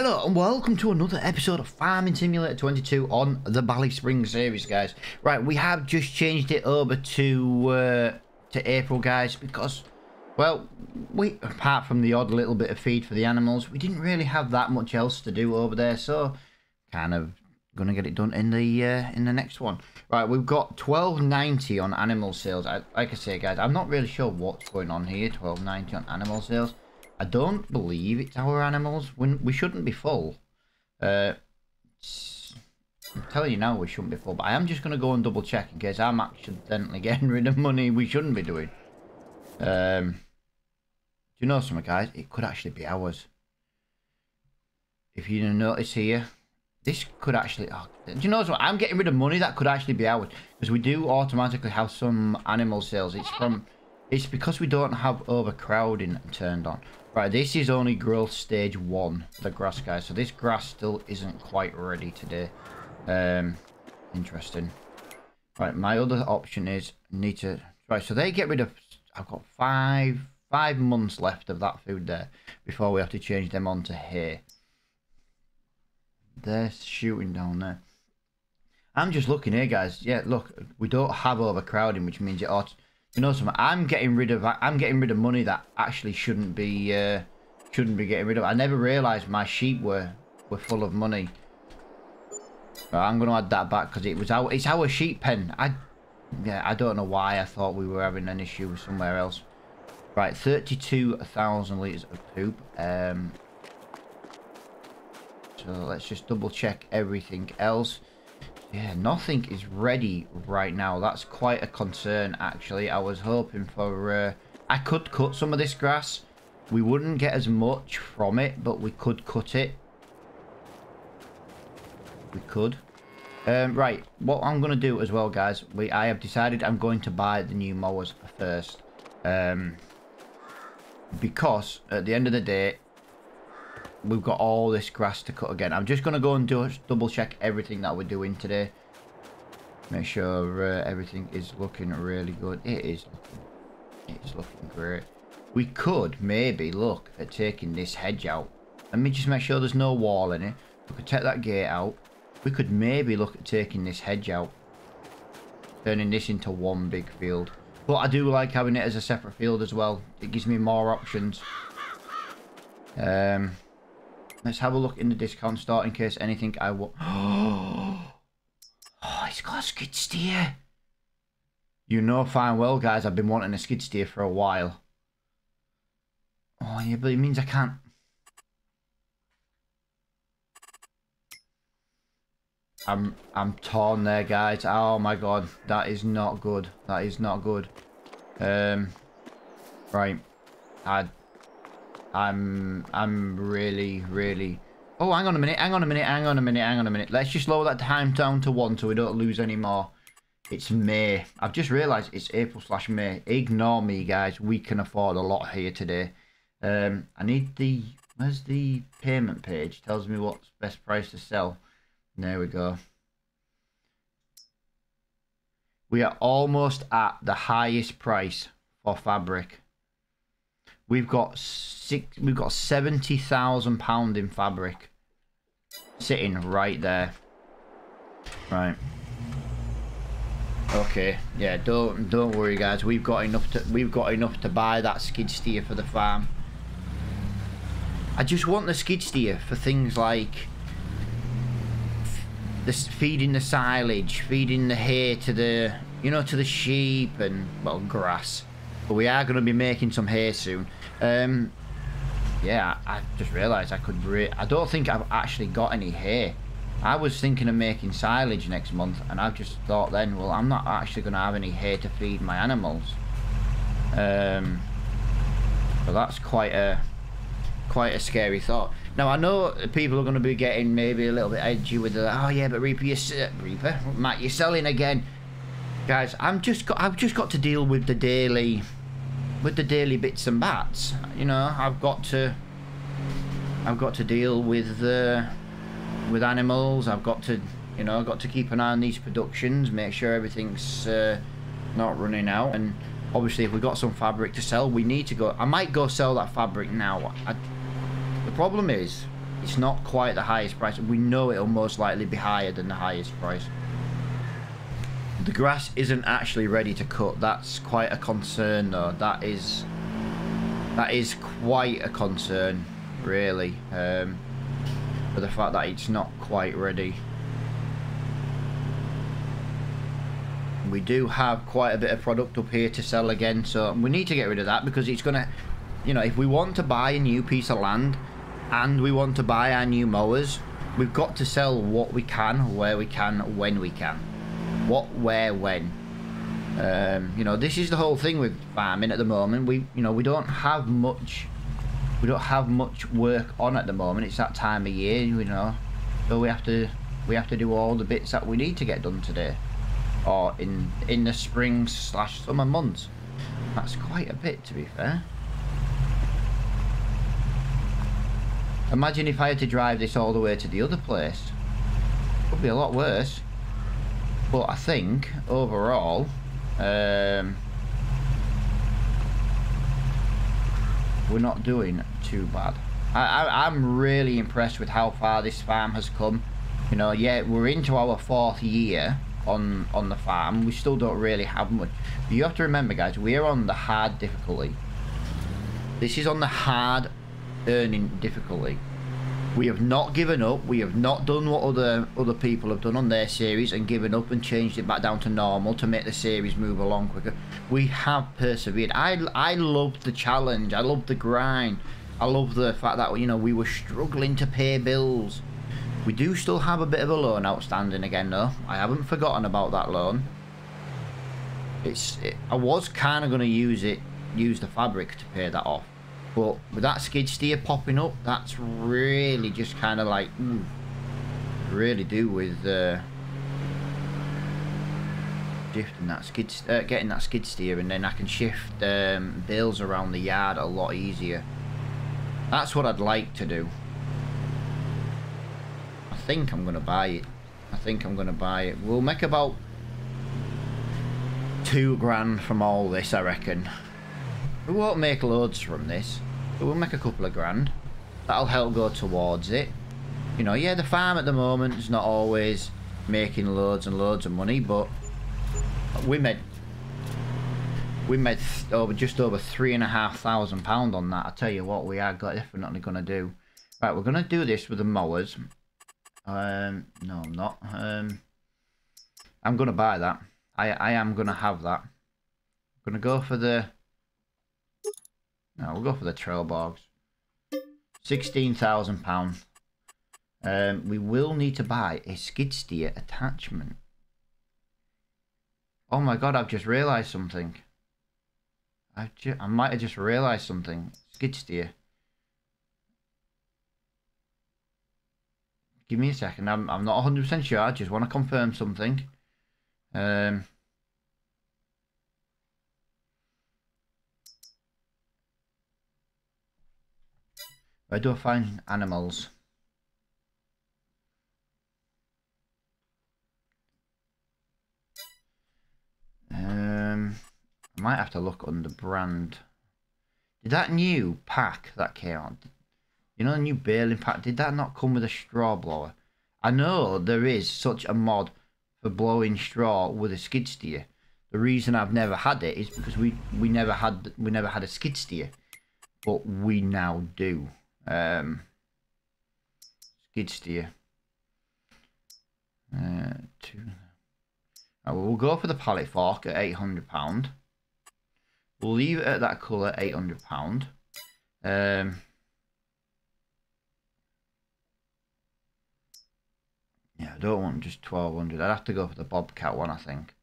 Hello and welcome to another episode of Farming Simulator 22 on the Ballysprings series, guys. Right, we have just changed it over to April, guys, because, well, we, apart from the odd little bit of feed for the animals, we didn't really have that much else to do over there, so kind of gonna get it done in the next one. Right, we've got $12.90 on animal sales. Like I say, guys, I'm not really sure what's going on here. $12.90 on animal sales. I don't believe it's our animals. We shouldn't be full. I'm telling you now we shouldn't be full, but I am just going to go and double check in case I'm accidentally getting rid of money we shouldn't be doing. Do you know something, guys? It could actually be ours. If you notice here, this could actually... Oh, do you know something? I'm getting rid of money that could actually be ours. Because we do automatically have some animal sales. It's because we don't have overcrowding turned on. Right, this is only growth stage 1 for the grass, guys. So this grass still isn't quite ready today. Interesting. Right, my other option is need to... Right, so they get rid of... I've got five months left of that food there before we have to change them on to hay. They're shooting down there. I'm just looking here, guys. Yeah, look, we don't have overcrowding, which means it ought... You know something? I'm getting rid of money that actually shouldn't be getting rid of. I never realised my sheep were full of money. Right, I'm going to add that back because it's our sheep pen. I don't know why I thought we were having an issue somewhere else. Right, 32,000 litres of poop. So let's just double check everything else. Yeah, nothing is ready right now. That's quite a concern, actually. I was hoping for... I could cut some of this grass. We wouldn't get as much from it, but we could cut it. We could. Right, what I'm going to do as well, guys, I have decided I'm going to buy the new mowers first. Because, at the end of the day, we've got all this grass to cut again. I'm just going to go and double check everything that we're doing today. Make sure everything is looking really good. It's looking great. We could maybe look at taking this hedge out. Let me just make sure there's no wall in it. We could take that gate out. We could maybe look at taking this hedge out. Turning this into one big field. But I do like having it as a separate field as well. It gives me more options. Let's have a look in the discount store in case anything I want. Oh, it's got a skid steer. You know fine well, guys, I've been wanting a skid steer for a while. Oh, yeah, but it means I can't. I'm torn there, guys. Oh my god, that is not good. That is not good. Right. I'm really... Oh, hang on a minute. Let's just lower that time down to 1 so we don't lose any more. It's May. I've just realised it's April/May. Ignore me, guys. We can afford a lot here today. I need the... Where's the payment page? Tells me what's best price to sell. There we go. We are almost at the highest price for fabric. We've got £70,000 in fabric sitting right there. Right. Okay. Yeah. Don't worry, guys. We've got enough to buy that skid steer for the farm. I just want the skid steer for things like feeding the silage, feeding the hay to the to the sheep and well grass. But we are going to be making some hay soon. Yeah, I just realised I don't think I've actually got any hay. I was thinking of making silage next month, and I've just thought then, well, I'm not actually going to have any hay to feed my animals. So that's quite a scary thought. Now I know people are going to be getting maybe a little bit edgy with the, oh yeah, but Reaper, Matt, you're selling again, guys. I've just got to deal with the daily. With the daily bits and bats, you know, I've got to deal with animals. I've got to keep an eye on these productions, make sure everything's not running out. And obviously, if we've got some fabric to sell, we need to go. I might go sell that fabric now. The problem is, it's not quite the highest price. We know it'll most likely be higher than the highest price. The grass isn't actually ready to cut. That's quite a concern though. That is quite a concern, really, for the fact that it's not quite ready. We do have quite a bit of product up here to sell again, so we need to get rid of that, because it's gonna, you know, if we want to buy a new piece of land and we want to buy our new mowers, we've got to sell what we can, where we can, when we can. What, where, when. You know, this is the whole thing with farming at the moment. We don't have much work on at the moment. It's that time of year, you know, so we have to do all the bits that we need to get done today, or in the spring/summer months. That's quite a bit, to be fair. Imagine if I had to drive this all the way to the other place. Could be a lot worse. But I think overall, we're not doing too bad. I'm really impressed with how far this farm has come. You know, yeah, we're into our 4th year on the farm. We still don't really have much. But you have to remember, guys, we're on the hard difficulty. This is on the hard earning difficulty. We have not given up. We have not done what other people have done on their series and given up and changed it back down to normal to make the series move along quicker. We have persevered. I love the challenge. I love the grind. I love the fact that, you know, we were struggling to pay bills. We do still have a bit of a loan outstanding again, though. I haven't forgotten about that loan. I was kind of going to use the fabric to pay that off. But with that skid steer popping up, that's really just kind of like, really do with shifting that getting that skid steer, and then I can shift bales around the yard a lot easier. That's what I'd like to do. I think I'm gonna buy it. We'll make about £2 from all this, I reckon. We won't make loads from this, but we'll make a couple of grand. That'll help go towards it. You know, yeah, the farm at the moment is not always making loads and loads of money, but we made just over £3,500 on that. I tell you what, we are definitely gonna do. Right, we're gonna do this with the mowers. No, I'm not. I'm gonna buy that. I am gonna have that. I'm gonna go for the. No, we'll go for the trail bogs. £16,000. We will need to buy a skid steer attachment. Oh my god, I've just realised something. I might have just realised something. Skid steer. Give me a second. I'm not 100% sure. I just want to confirm something. Where do I find animals? I might have to look under brand. Did that new pack that came out, you know, the new baling pack, did that not come with a straw blower? I know there is such a mod for blowing straw with a skid steer. The reason I've never had it is because we never had a skid steer, but we now do. Skid steer. We'll go for the pallet fork at £800. We'll leave it at that colour, £800. Yeah, I don't want just 1200. I'd have to go for the Bobcat one, I think.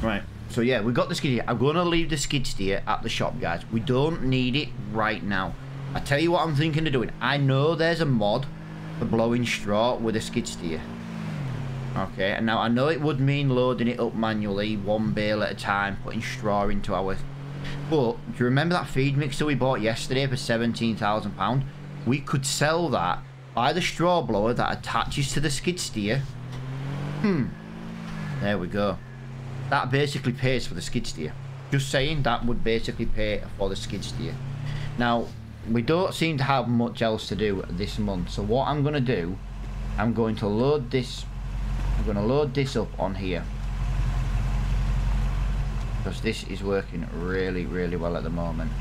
Right, so yeah, we've got the skid steer. I'm going to leave the skid steer at the shop, guys. We don't need it right now. I tell you what I'm thinking of doing. I know there's a mod for blowing straw with a skid steer. Okay, and now I know it would mean loading it up manually, one bale at a time, putting straw into our... But, do you remember that feed mixer we bought yesterday for £17,000? We could sell that, buy the straw blower that attaches to the skid steer. There we go. That basically pays for the skid steer. Just saying, that would basically pay for the skid steer. Now, we don't seem to have much else to do this month. So what I'm going to do, I'm going to load this. I'm going to load this up on here. Because this is working really, really well at the moment.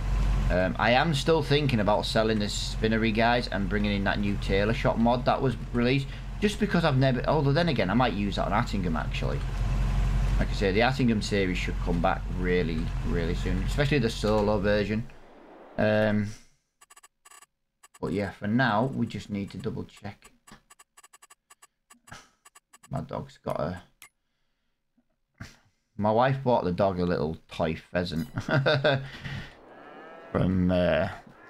I am still thinking about selling this spinnery, guys, and bringing in that new tailor shop mod that was released. Just because I've never... Although then again, I might use that on Attingham, actually. Like I say, the Attingham series should come back really, really soon. Especially the solo version. But yeah, for now, we just need to double check. My dog's got a... My wife bought the dog a little toy pheasant. From...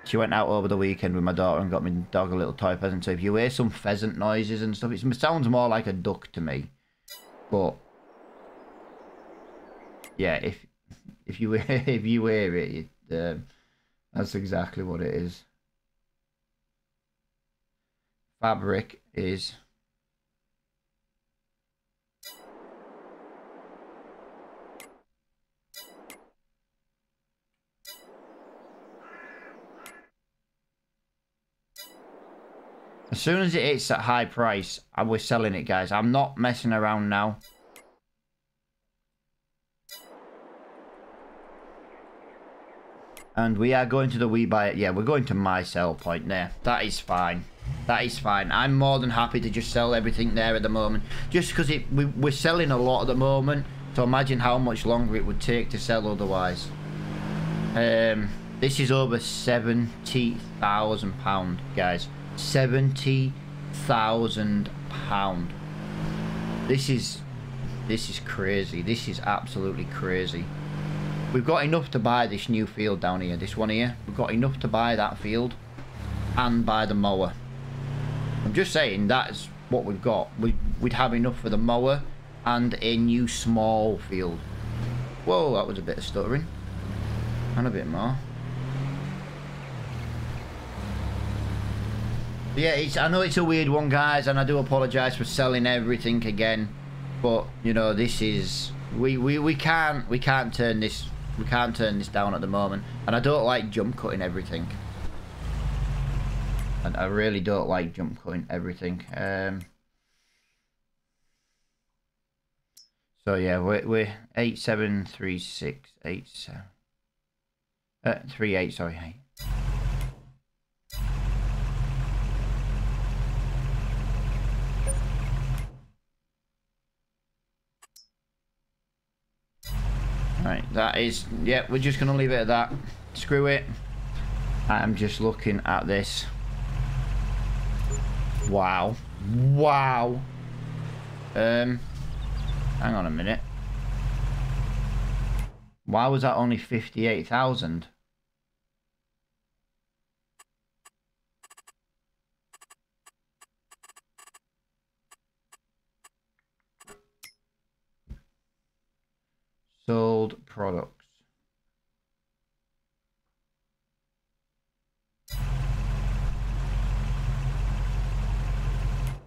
She went out over the weekend with my daughter and got my dog a little toy pheasant. So if you hear some pheasant noises and stuff, it sounds more like a duck to me. But... yeah, if you hear it, that's exactly what it is. Fabric is... As soon as it hits that high price, we're selling it, guys. I'm not messing around now. And we are going to the We Buy It. Yeah, we're going to my sell point there. That is fine. That is fine. I'm more than happy to just sell everything there at the moment. Just because we're selling a lot at the moment. So imagine how much longer it would take to sell otherwise. This is over £70,000, guys. £70,000. This is crazy. This is absolutely crazy. We've got enough to buy this new field down here. This one here. We've got enough to buy that field and buy the mower. I'm just saying that's what we've got. We'd have enough for the mower and a new small field. Whoa, that was a bit of stuttering. And a bit more. Yeah, I know it's a weird one, guys, and I do apologise for selling everything again. But you know, this is we can't turn this down at the moment. And I don't like jump cutting everything. And I really don't like jump cutting everything. So yeah, we're 873687 38, sorry. Right, that is, yeah, we're just gonna leave it at that. Screw it. I'm just looking at this. Wow. Wow. Hang on a minute. Why was that only 58,000? Sold products.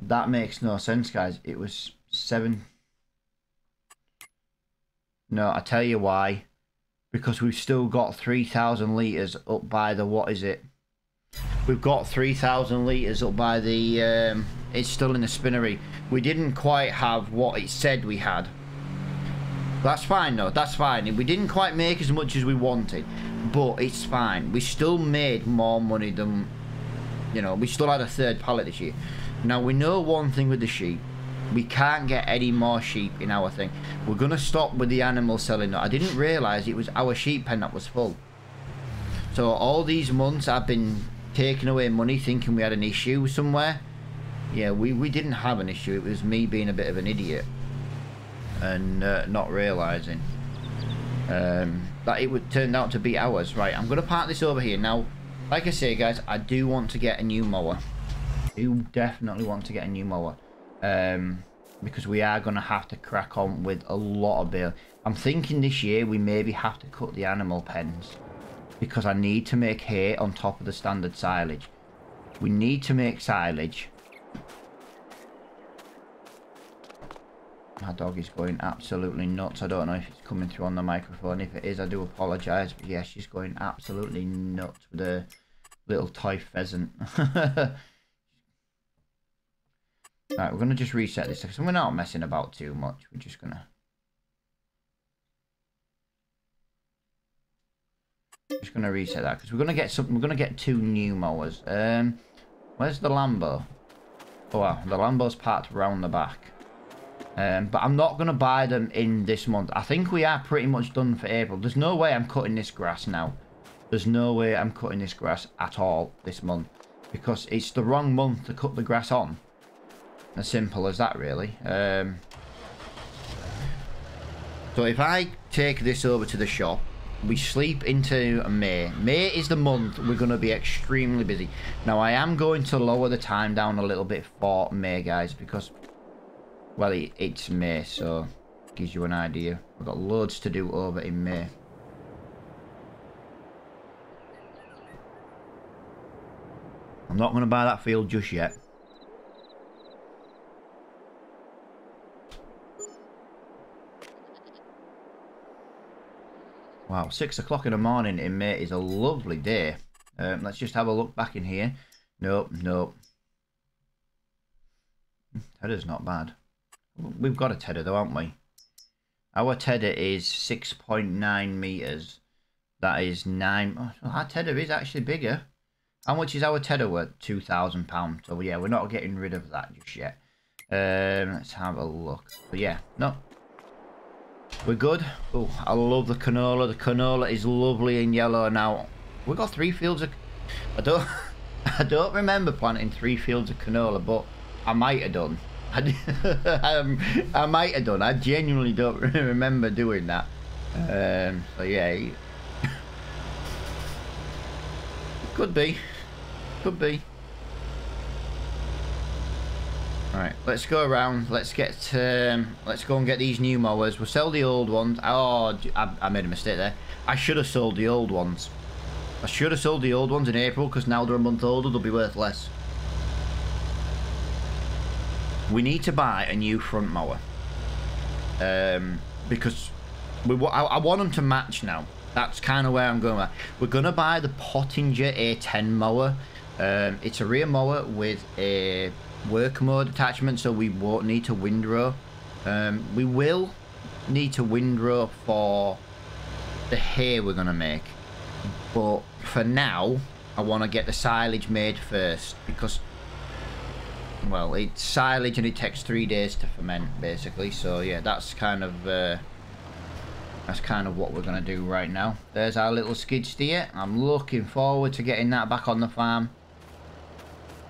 That makes no sense, guys. It was 7. No, I tell you why. Because we've still got 3,000 litres up by the, what is it? We've got 3,000 litres up by the, it's still in the spinnery. We didn't quite have what it said we had. That's fine though, that's fine. We didn't quite make as much as we wanted, but it's fine. We still made more money than, you know, we still had a third pallet this year. Now we know one thing with the sheep. We can't get any more sheep in our thing. We're going to stop with the animal selling. I didn't realise it was our sheep pen that was full. So all these months I've been taking away money thinking we had an issue somewhere. Yeah, we didn't have an issue. It was me being a bit of an idiot. And not realising that it would turn out to be ours. Right, I'm going to park this over here. Now, like I say, guys, I do want to get a new mower. I do definitely want to get a new mower. Because we are going to have to crack on with a lot of bale. I'm thinking this year we maybe have to cut the animal pens. Because I need to make hay on top of the standard silage. We need to make silage. My dog is going absolutely nuts. I don't know if it's coming through on the microphone. If it is, I do apologise. But yeah, she's going absolutely nuts with Little toy pheasant. Right, we're going to just reset this because we're not messing about too much. We're just going to... Just going to reset that because we're going to get something. We're going to get 2 new mowers. Where's the Lambo? Oh, well, the Lambo's parked around the back. But I'm not going to buy them in this month. I think we are pretty much done for April. There's no way I'm cutting this grass now. There's no way I'm cutting this grass at all this month. Because it's the wrong month to cut the grass on. As simple as that, really. So if I take this over to the shop, we sleep into May. May is the month we're going to be extremely busy. Now, I am going to lower the time down a little bit for May, guys, because, well, it's May, so it gives you an idea. We've got loads to do over in May. I'm not going to buy that field just yet. Wow, 6 o'clock in the morning in May is a lovely day. Let's just have a look back in here. Nope, nope. Tedder's not bad. We've got a tedder though, haven't we? Our tedder is 6.9 meters. That is 9. Oh, our tedder is actually bigger. How much is our tedder worth? £2,000. So yeah, we're not getting rid of that just yet. Let's have a look. But yeah, no. We're good. Oh, I love the canola. The canola is lovely in yellow now. We've got 3 fields of... I don't remember planting 3 fields of canola, but I might have done. I might have done. I genuinely don't remember doing that. So yeah. Could be. Could be. Right, let's go around. Let's get. Let's go and get these new mowers. We'll sell the old ones. Oh, I made a mistake there. I should have sold the old ones. I should have sold the old ones in April because now they're a month older. They'll be worth less. We need to buy a new front mower. Because I want them to match now. That's kind of where I'm going with. We're going to buy the Pottinger A10 mower. It's a rear mower with a work mode attachment, so we won't need to windrow. We will need to windrow for the hay we're going to make. But for now, I want to get the silage made first because, well, it's silage and it takes 3 days to ferment, basically. So yeah, that's kind of what we're going to do right now. There's our little skid steer. I'm looking forward to getting that back on the farm.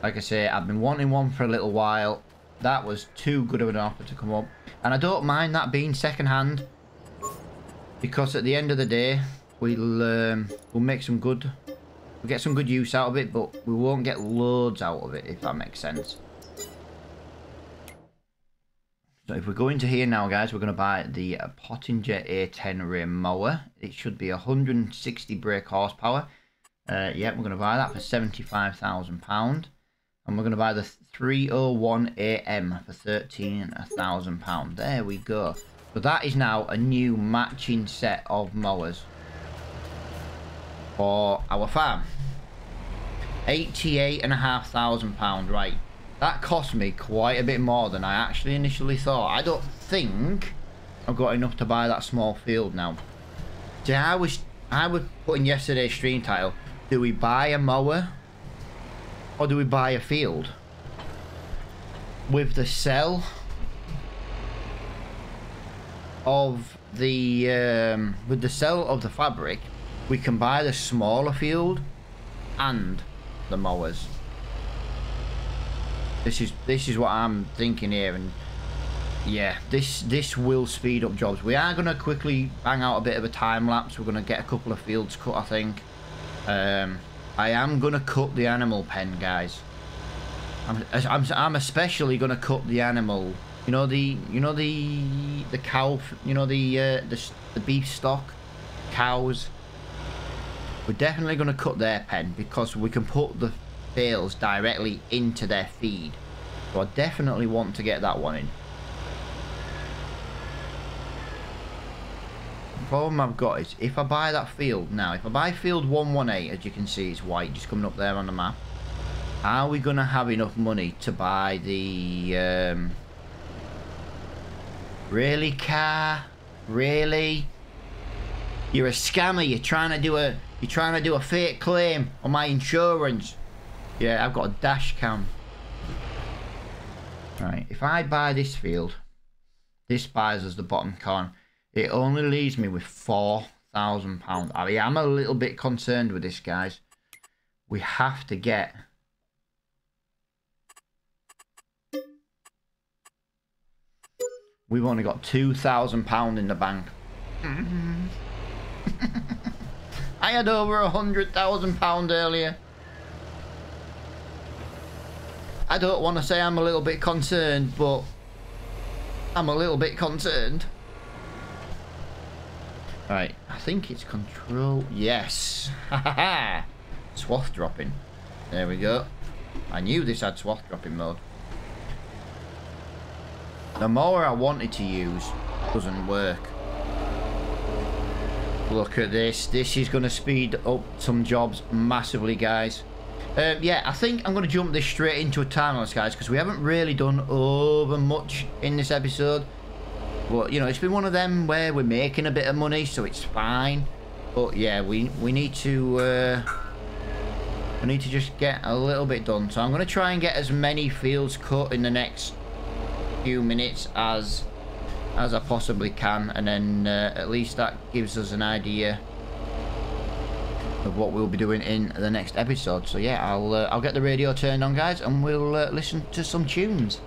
Like I say, I've been wanting one for a little while. That was too good of an offer to come up. And I don't mind that being second hand. Because at the end of the day, we'll make some good... We'll get some good use out of it, but we won't get loads out of it, if that makes sense. So if we go into here now, guys, we're going to buy the Pottinger A10 rear mower. It should be 160 brake horsepower. Yeah, we're going to buy that for £75,000. And we're going to buy the 301 AM for £13,000. There we go. So that is now a new matching set of mowers for our farm. £88,500. Right. That cost me quite a bit more than I actually initially thought. I don't think I've got enough to buy that small field now. See, I was putting yesterday's stream title, do we buy a mower or do we buy a field? With the sell of the fabric, we can buy the smaller field and the mowers. This is what I'm thinking here, and yeah, this will speed up jobs. We are going to quickly bang out a bit of a time lapse. We're going to get a couple of fields cut, I think. I am going to cut the animal pen, guys. I'm especially going to cut the animal. You know the cow. You know the beef stock cows. We're definitely going to cut their pen because we can put the bales directly into their feed. So I definitely want to get that one in. problem I've got is if I buy that field now, if I buy field 118, as you can see, it's white just coming up there on the map. Are we going to have enough money to buy the... Really, car? Really? You're a scammer. You're trying to do a fake claim on my insurance. Yeah, I've got a dash cam. Right, if I buy this field, this buys us the bottom corner. It only leaves me with £4,000. I mean, I'm a little bit concerned with this, guys. We have to get... We've only got £2,000 in the bank. I had over £100,000 earlier. I don't want to say I'm a little bit concerned, but I'm a little bit concerned. Right, I think it's control. Yes. Swath dropping. There we go. I knew this had swath dropping mode. The mower I wanted to use doesn't work. Look at this. This is going to speed up some jobs massively, guys. Yeah, I think I'm going to jump this straight into a timeless, guys, because we haven't really done over much in this episode. But, you know, it's been one of them where we're making a bit of money, so it's fine. But, yeah, we need to... we need to just get a little bit done. So I'm going to try and get as many fields cut in the next few minutes as I possibly can, and then at least that gives us an idea of what we'll be doing in the next episode. So yeah, I'll get the radio turned on, guys, and we'll listen to some tunes.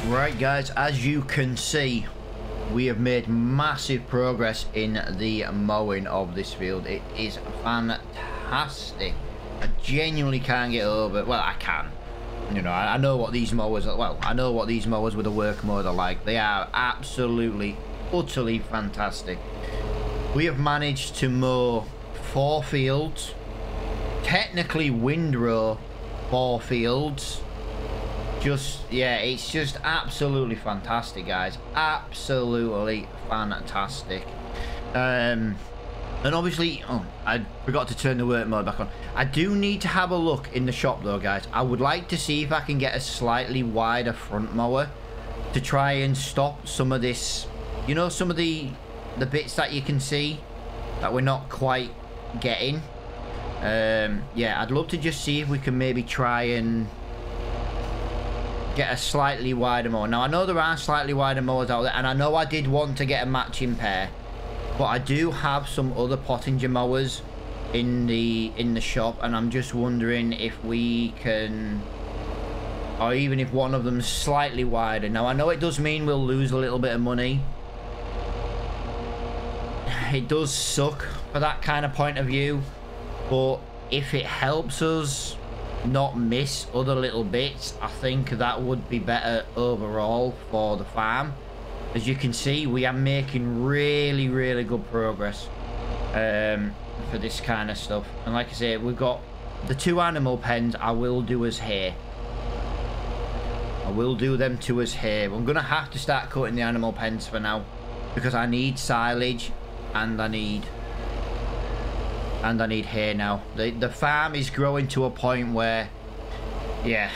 Right, guys, as you can see, we have made massive progress in the mowing of this field. It is fantastic. I genuinely can't get over. Well, I can. You know, I know what these mowers are. Well, I know what these mowers with a work mode are like. They are absolutely, utterly fantastic. We have managed to mow 4 fields. Technically windrow 4 fields. yeah, it's just absolutely fantastic, guys. Absolutely fantastic. And obviously, oh, I forgot to turn the work mode back on. I do need to have a look in the shop though, guys. I would like to see if I can get a slightly wider front mower to try and stop some of this, you know, some of the bits that you can see that we're not quite getting. Yeah, I'd love to just see if we can maybe try and get a slightly wider mower. Now, I know there are slightly wider mowers out there, and I know I did want to get a matching pair, but I do have some other Pottinger mowers in the shop, and I'm just wondering if we can, or even if one of them's slightly wider. Now, I know it does mean we'll lose a little bit of money. It does suck for that kind of point of view, but if it helps us not miss other little bits, I think that would be better overall for the farm. As you can see, we are making really, really good progress for this kind of stuff. And like I say, we've got the 2 animal pens. I will do as hay. I will do them to as hay. I'm gonna have to start cutting the animal pens for now, because I need silage and I need hay now. The farm is growing to a point where, yeah.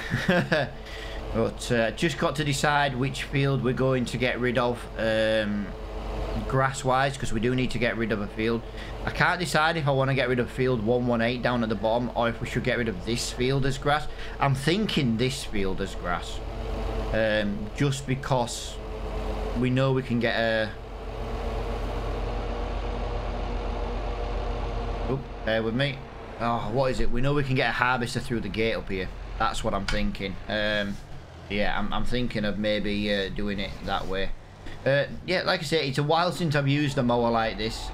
But just got to decide which field we're going to get rid of grass wise, because we do need to get rid of a field. I can't decide if I want to get rid of field 118 down at the bottom, or if we should get rid of this field as grass. I'm thinking this field as grass, just because we know we can get a... Oh, bear with me. Oh, what is it? We know we can get a harvester through the gate up here. That's what I'm thinking. Yeah, I'm thinking of maybe doing it that way. Yeah, like I say, it's a while since I've used a mower like this.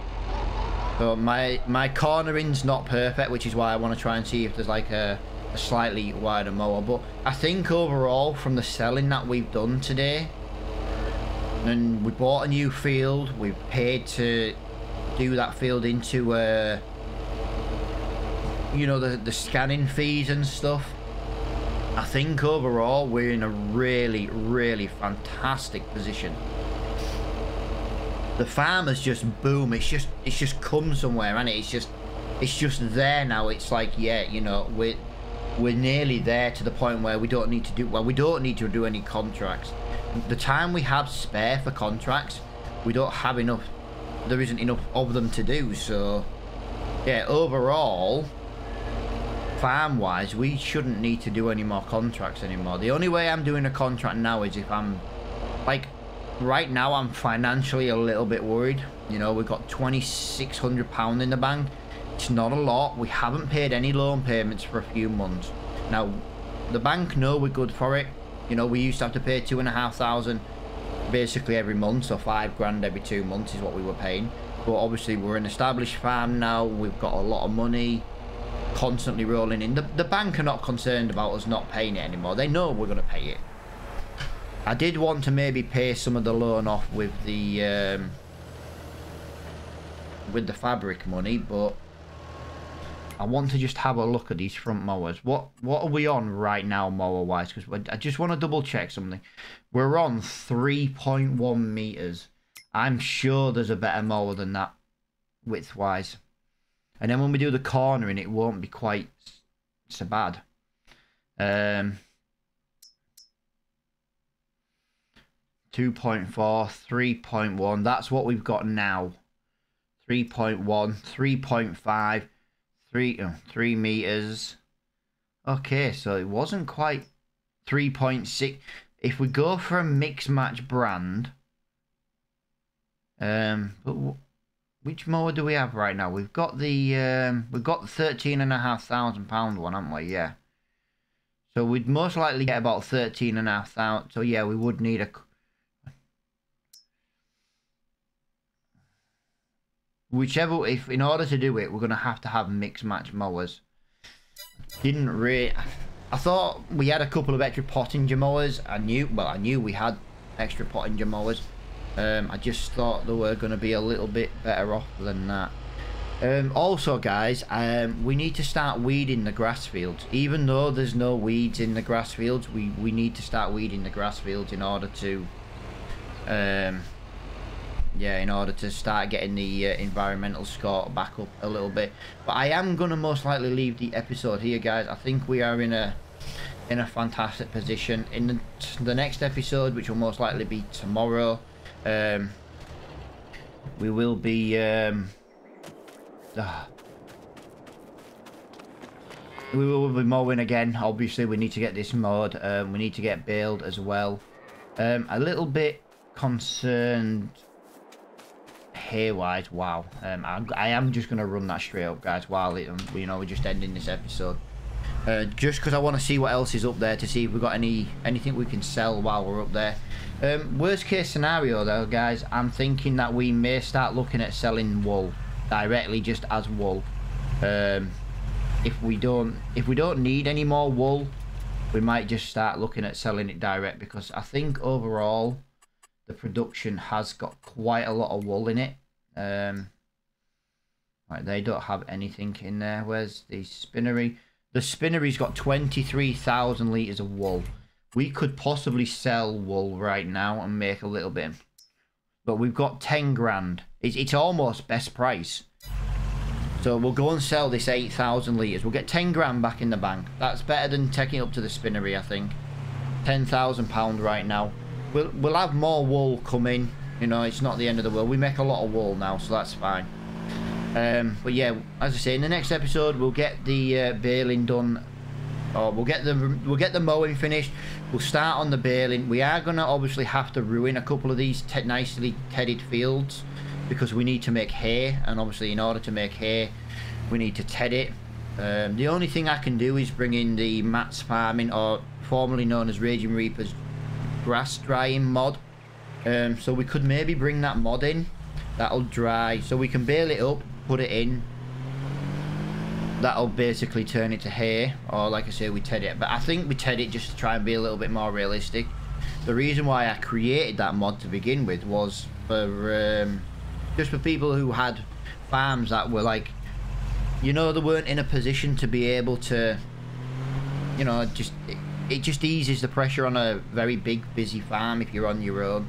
So my cornering's not perfect, which is why I want to try and see if there's like a slightly wider mower. But I think overall, from the selling that we've done today, and we bought a new field, we've paid to do that field into you know, the scanning fees and stuff. I think overall we're in a really, really fantastic position. The farm has just boom. It's just come somewhere, and it's just there now. It's like, yeah, you know, we're nearly there to the point where we don't need to do, well, we don't need to do any contracts. The time we have spare for contracts, we don't have enough. There isn't enough of them to do. So yeah, overall, farm wise, we shouldn't need to do any more contracts anymore. The only way I'm doing a contract now is if I'm like, right now I'm financially a little bit worried. You know, we've got £2,600 in the bank. It's not a lot. We haven't paid any loan payments for a few months now. The bank know we're good for it. You know, we used to have to pay £2,500 basically every month, so £5 every 2 months is what we were paying. But obviously we're an established farm now. We've got a lot of money constantly rolling in. The bank are not concerned about us not paying it anymore. They know we're going to pay it. I did want to maybe pay some of the loan off with the fabric money, but I want to just have a look at these front mowers. What are we on right now mower wise? Because I just want to double check something. We're on 3.1 meters. I'm sure there's a better mower than that width wise. And then when we do the cornering, it won't be quite so bad. 2.4, 3.1. That's what we've got now. 3.1, 3.5, 3 meters. Okay, so it wasn't quite 3.6. If we go for a mix match brand, but which mower do we have right now? We've got the £13,500 one, haven't we? Yeah. So we'd most likely get about 13,500. So yeah, we would need a. Whichever, if in order to do it, we're gonna have to have mix match mowers. Didn't really. I thought we had a couple of extra Pottinger mowers. I knew we had extra Pottinger mowers. I just thought they were going to be a little bit better off than that. Also, guys, we need to start weeding the grass fields. Even though there's no weeds in the grass fields, we need to start weeding the grass fields in order to, yeah, in order to start getting the environmental score back up a little bit. But I am gonna most likely leave the episode here, guys. I think we are in a fantastic position. In the next episode, which will most likely be tomorrow, we will be we will be mowing again. Obviously, we need to get this mowed. We need to get baled as well. A little bit concerned hair-wise. Wow. I am just gonna run that straight up, guys. While you know, we're just ending this episode. Just because I want to see what else is up there, to see if we've got anything we can sell while we're up there. Worst case scenario though, guys, I'm thinking that we may start looking at selling wool directly, just as wool. If we don't need any more wool, we might just start looking at selling it direct, because I think overall the production has got quite a lot of wool in it. Right, they don't have anything in there. Where's the spinnery? The spinnery's got 23,000 litres of wool. We could possibly sell wool right now and make a little bit. But we've got 10 grand. It's almost best price. So we'll go and sell this 8,000 litres. We'll get 10 grand back in the bank. That's better than taking it up to the spinnery, I think. £10,000 right now. We'll have more wool come in. You know, it's not the end of the world. We make a lot of wool now, so that's fine. But yeah, as I say, in the next episode, we'll get the baling done. Or we'll get the mowing finished. We'll start on the baling. We are gonna obviously have to ruin a couple of these nicely tedded fields, because we need to make hay, and obviously in order to make hay we need to ted it. The only thing I can do is bring in the Matt's Farming, or formerly known as Raging Reaper's grass drying mod. So we could maybe bring that mod in. That'll dry, so we can bale it up, put it in. That'll basically turn it to hay, or like I say, we ted it. But I think we ted it just to try and be a little bit more realistic. The reason why I created that mod to begin with was for just for people who had farms that were like, you know, they weren't in a position to be able to, you know, it just eases the pressure on a very big busy farm. If you're on your own,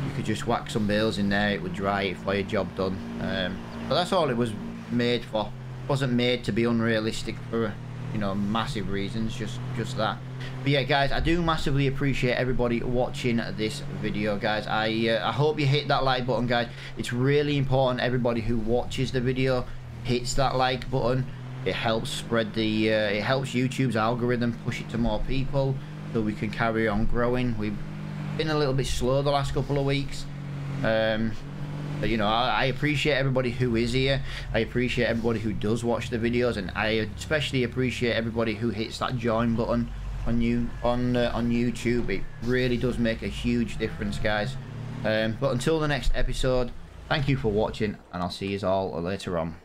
you could just whack some bales in there, it would dry it for your job done. But that's all it was made for. It wasn't made to be unrealistic for, you know, massive reasons, just that. But yeah, guys, I do massively appreciate everybody watching this video, guys. I hope you hit that like button, guys. It's really important everybody who watches the video hits that like button. It helps spread the it helps YouTube's algorithm push it to more people, so we can carry on growing. We've been a little bit slow the last couple of weeks, but you know, I appreciate everybody who is here. I appreciate everybody who does watch the videos, and I especially appreciate everybody who hits that join button on YouTube. It really does make a huge difference, guys. But until the next episode, thank you for watching, and I'll see you all later on.